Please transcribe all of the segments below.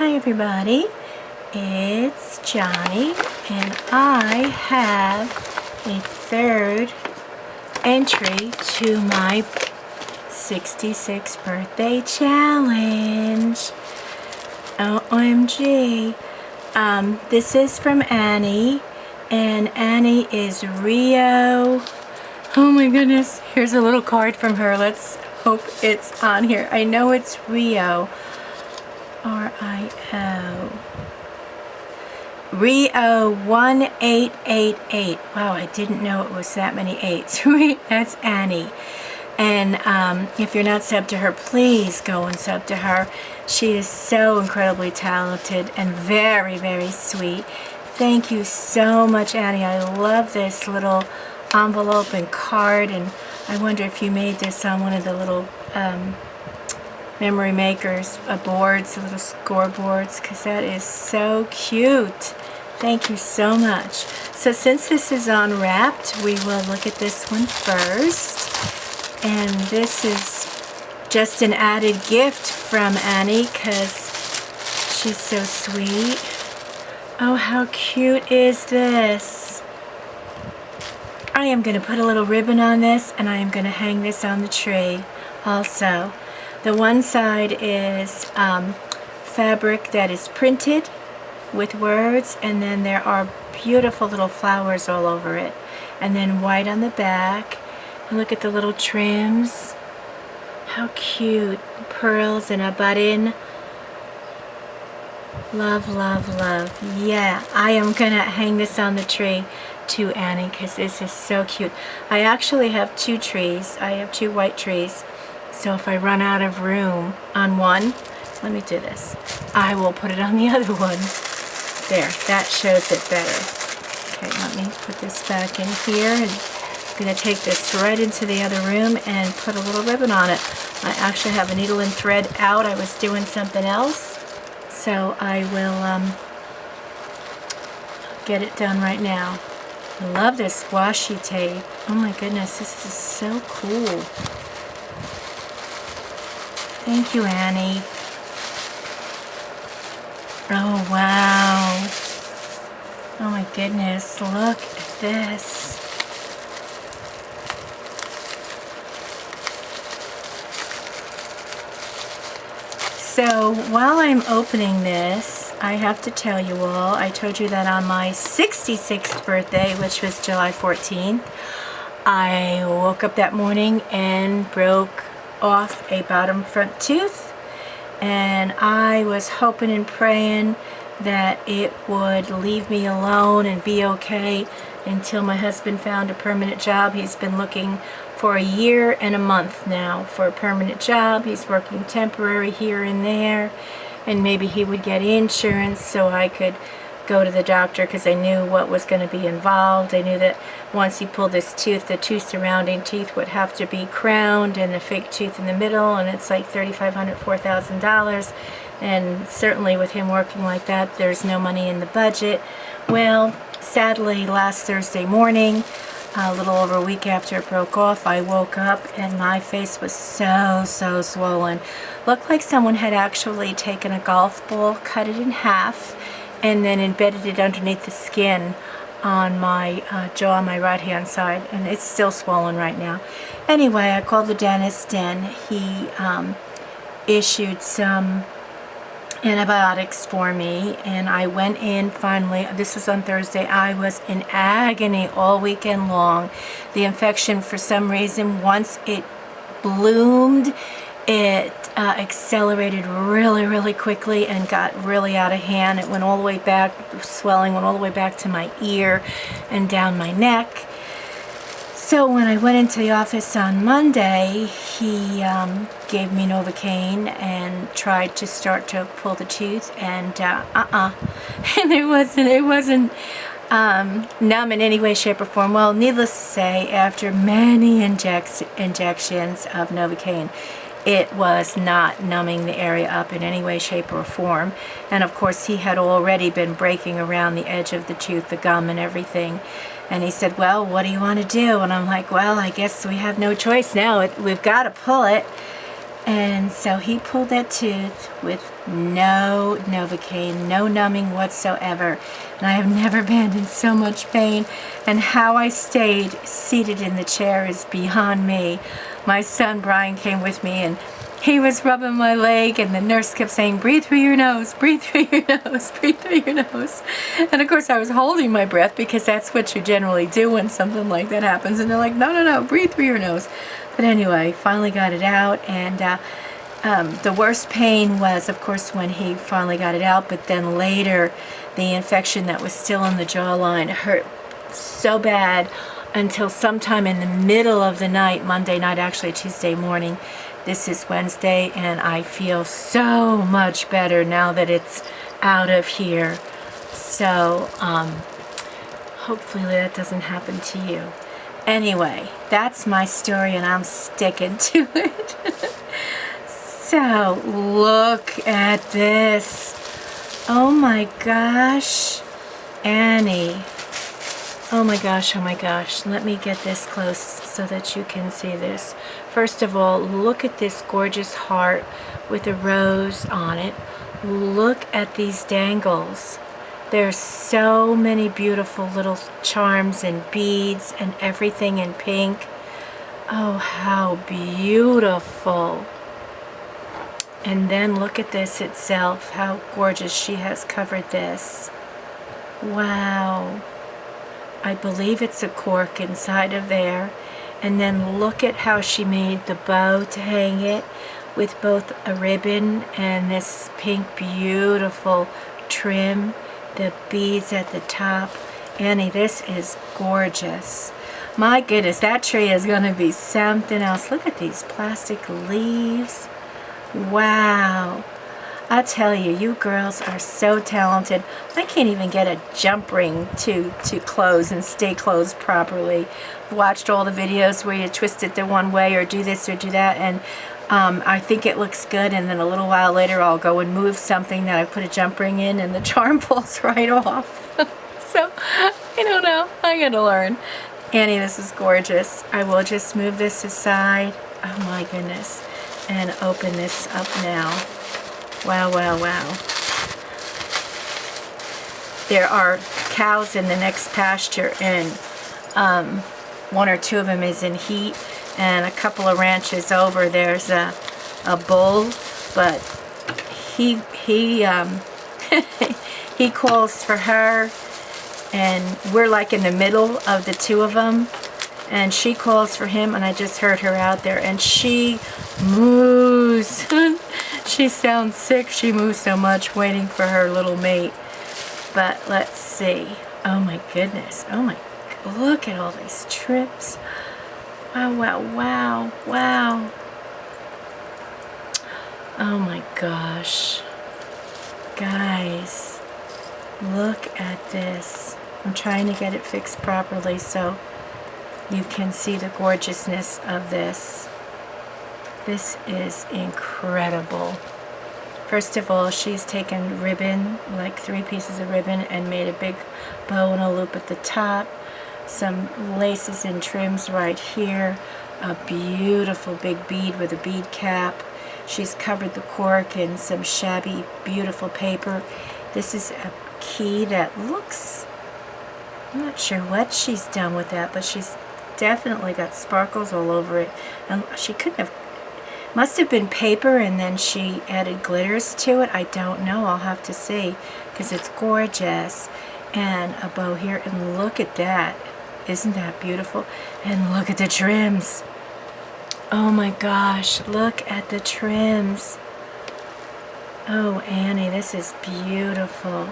Hi everybody, it's Johnny and I have a third entry to my 66th birthday challenge. OMG. This is from Annie, and Annie is Rio. Oh my goodness, here's a little card from her. Let's hope it's on here. I know it's Rio. R-I-O. rio1888. Wow, I didn't know it was that many eights. That's Annie. And if you're not subbed to her, please go and sub to her. She is so incredibly talented and very, very sweet. Thank you so much, Annie. I love this little envelope and card, and I wonder if you made this on one of the little memory makers, boards, little scoreboards, because that is so cute. Thank you so much. So since this is unwrapped, we will look at this one first. And this is just an added gift from Annie because she's so sweet. Oh, how cute is this? I am going to put a little ribbon on this, and I am going to hang this on the tree also. The one side is fabric that is printed with words, and then there are beautiful little flowers all over it, and then white on the back. And look at the little trims. How cute. Pearls and a button. Love, love, love. Yeah, I am gonna hang this on the tree too, Annie, because this is so cute. I actually have two trees. I have two white trees. So if I run out of room on one, let me do this. I will put it on the other one. There, that shows it better. Okay, let me put this back in here, and I'm going to take this right into the other room and put a little ribbon on it. I actually have a needle and thread out. I was doing something else, so I will get it done right now. I love this washi tape. Oh my goodness, this is so cool. Thank you, Annie. Oh, wow. Oh my goodness, look at this. So while I'm opening this, I have to tell you all, I told you that on my 66th birthday, which was July 14th, I woke up that morning and broke off a bottom front tooth. And I was hoping and praying that it would leave me alone and be okay until my husband found a permanent job. He's been looking for a year and a month now for a permanent job. He's working temporary here and there, and maybe he would get insurance so I could go to the doctor, because I knew what was going to be involved. I knew that once he pulled this tooth, the two surrounding teeth would have to be crowned and the fake tooth in the middle, and it's like $3,500, $4,000, and certainly with him working like that, there's no money in the budget. Well, sadly, last Thursday morning, a little over a week after it broke off, I woke up and my face was so swollen. Looked like someone had actually taken a golf ball, cut it in half, and then embedded it underneath the skin on my jaw on my right hand side, and it's still swollen right now. Anyway, I called the dentist, and he issued some antibiotics for me, and I went in finally. This was on Thursday. I was in agony all weekend long. The infection, for some reason, once it bloomed, it accelerated really quickly and got really out of hand. It went all the way back, swelling went all the way back to my ear and down my neck. So when I went into the office on Monday, he gave me Novocaine and tried to start to pull the tooth, and and it wasn't numb in any way, shape, or form. Well, needless to say, after many injections of Novocaine, it was not numbing the area up in any way, shape, or form. And of course, he had already been breaking around the edge of the tooth, the gum and everything. And he said, well, what do you want to do? And I'm like, well, I guess we have no choice now. We've got to pull it. And so he pulled that tooth with no Novocaine, no numbing whatsoever. And I have never been in so much pain. And how I stayed seated in the chair is beyond me. My son Brian came with me and he was rubbing my leg, and the nurse kept saying, breathe through your nose, breathe through your nose, breathe through your nose. And of course I was holding my breath because that's what you generally do when something like that happens. And they're like, no, breathe through your nose. But anyway, finally got it out, and the worst pain was, of course, when he finally got it out, but then later the infection that was still in the jawline hurt so bad until sometime in the middle of the night, Monday night, actually Tuesday morning. This is Wednesday, and I feel so much better now that it's out of here. So hopefully that doesn't happen to you. Anyway, that's my story, and I'm sticking to it. So look at this. Oh my gosh, Annie. Oh my gosh, let me get this close so that you can see this. First of all, look at this gorgeous heart with a rose on it. Look at these dangles. There's so many beautiful little charms and beads and everything in pink. Oh, how beautiful. And then look at this itself, how gorgeous she has covered this. Wow. I believe it's a cork inside of there. And then look at how she made the bow to hang it with both a ribbon and this pink beautiful trim, the beads at the top. Annie, this is gorgeous. My goodness, that tree is going to be something else. Look at these plastic leaves. Wow. I tell you, you girls are so talented. I can't even get a jump ring to close and stay closed properly. I've watched all the videos where you twist it the one way or do this or do that, and I think it looks good, and then a little while later I'll go and move something that I put a jump ring in and the charm falls right off. So, I don't know. I'm going to learn. Annie, this is gorgeous. I will just move this aside. Oh my goodness. And open this up now. Wow, wow, wow. There are cows in the next pasture, and one or two of them is in heat, and a couple of ranches over there's a bull, but he he calls for her, and we're like in the middle of the two of them, and she calls for him, and I just heard her out there, and she moves. She sounds sick. She moves so much waiting for her little mate. But let's see. Oh my goodness. Oh my, look at all these trips. Wow, wow, wow, wow. Oh my gosh. Guys, look at this. I'm trying to get it fixed properly so you can see the gorgeousness of this. This is incredible. First of all, she's taken ribbon, like 3 pieces of ribbon, and made a big bow and a loop at the top. Some laces and trims right here. A beautiful big bead with a bead cap. She's covered the cork in some shabby, beautiful paper. This is a key that looks, I'm not sure what she's done with that, but she's definitely got sparkles all over it. And she couldn't have, must have been paper and then she added glitters to it. I don't know. I'll have to see because it's gorgeous. And a bow here. And look at that. Isn't that beautiful? And look at the trims. Oh my gosh. Look at the trims. Oh, Annie, this is beautiful.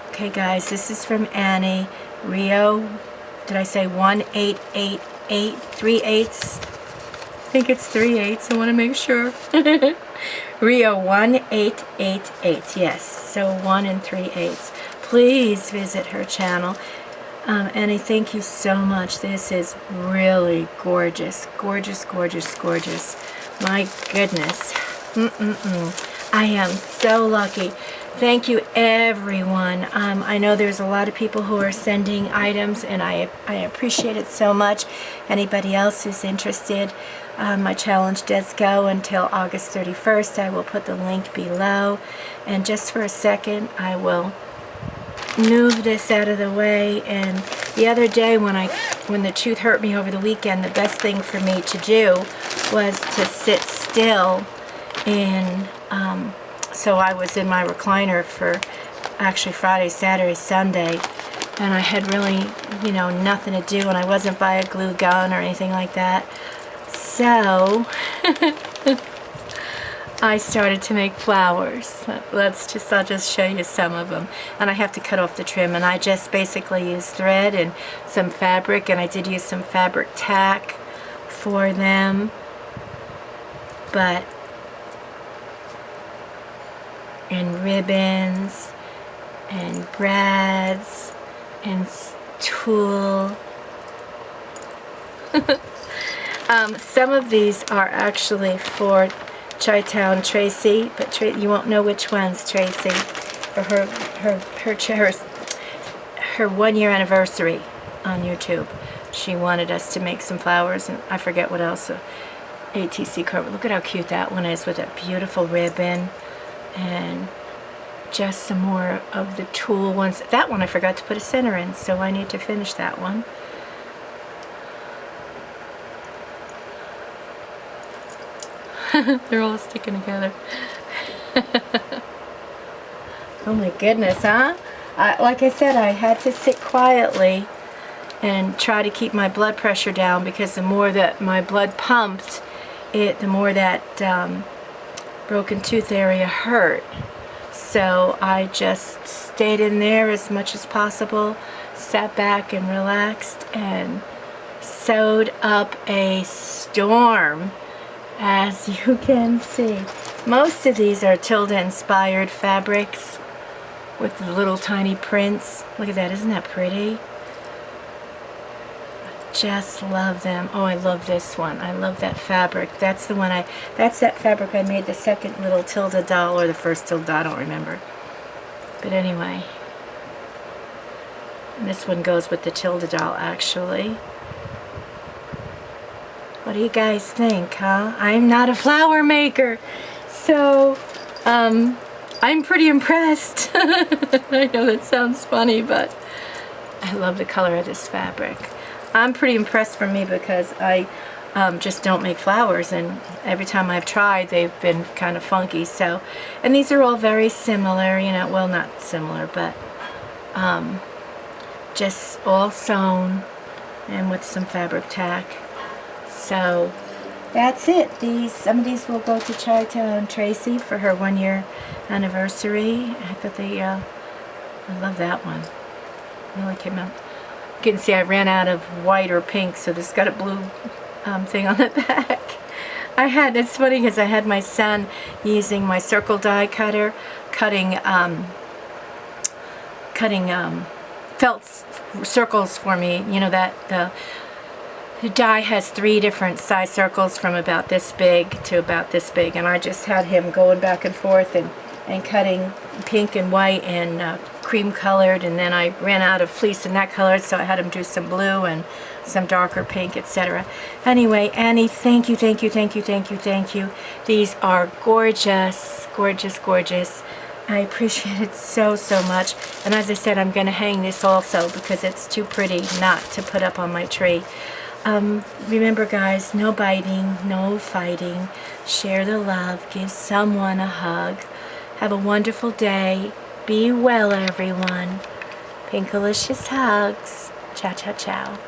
Okay, guys, this is from Annie. Rio, did I say 1888? 3/8? I think it's 3/8. I want to make sure. Rio 1888. Yes, so 1 and 3/8. Please visit her channel. Annie, thank you so much. This is really gorgeous. Gorgeous, gorgeous, gorgeous. My goodness. I am so lucky Thank you, everyone. I know there's a lot of people who are sending items, and I appreciate it so much. Anybody else who's interested, my challenge does go until August 31st. I will put the link below. And just for a second, I will move this out of the way. And the other day when the tooth hurt me over the weekend, the best thing for me to do was to sit still. And so I was in my recliner for actually Friday, Saturday, Sunday, and I had really, nothing to do, and I wasn't by a glue gun or anything like that. So I started to make flowers. I'll just show you some of them. And I have to cut off the trim, and I just basically used thread and some fabric, and I did use some fabric tack for them. And ribbons and brads and tulle. Some of these are actually for Chi-Town Tracy, but you won't know which ones, Tracy, for her 1 year anniversary on YouTube. She wanted us to make some flowers, and I forget what else. ATC card. Look at how cute that one is with a beautiful ribbon. And just some more of the tulle ones. That one I forgot to put a center in, so I need to finish that one. They're all sticking together. Oh my goodness, huh? Like I said, I had to sit quietly and try to keep my blood pressure down, because the more that my blood pumped, the more that broken tooth area hurt. So I just stayed in there as much as possible, sat back and relaxed, and sewed up a storm, as you can see. Most of these are Tilda inspired fabrics with the little tiny prints. Look at that, isn't that pretty? Just love them. Oh, I love this one. I love that fabric. That's the one that's that fabric I made the second little Tilda doll, or the first Tilda, I don't remember. But anyway, and this one goes with the Tilda doll, actually. What do you guys think, huh? I'm not a flower maker, so I'm pretty impressed. I know that sounds funny, but I love the color of this fabric. I'm pretty impressed for me, because I just don't make flowers, and every time I've tried they've been kind of funky. So, and these are all very similar, well, not similar, but just all sewn and with some fabric tack. So that's it. Some of these will go to Chi-Town Tracy for her 1 year anniversary. I thought I love that one. It really came out. You can see I ran out of white or pink, so this got a blue thing on the back. It's funny because I had my son using my circle die cutter, cutting felt circles for me. That the die has 3 different size circles from about this big to about this big, and I just had him going back and forth and cutting pink and white and cream colored, and then I ran out of fleece in that color, so I had him do some blue and some darker pink, etc. Anyway, Annie, thank you, thank you, thank you, thank you, thank you. These are gorgeous, gorgeous, gorgeous. I appreciate it so, so much. And as I said, I'm going to hang this also because it's too pretty not to put up on my tree. Remember, guys, no biting, no fighting. Share the love. Give someone a hug. Have a wonderful day. Be well, everyone. Pinkalicious hugs. Ciao, ciao, ciao.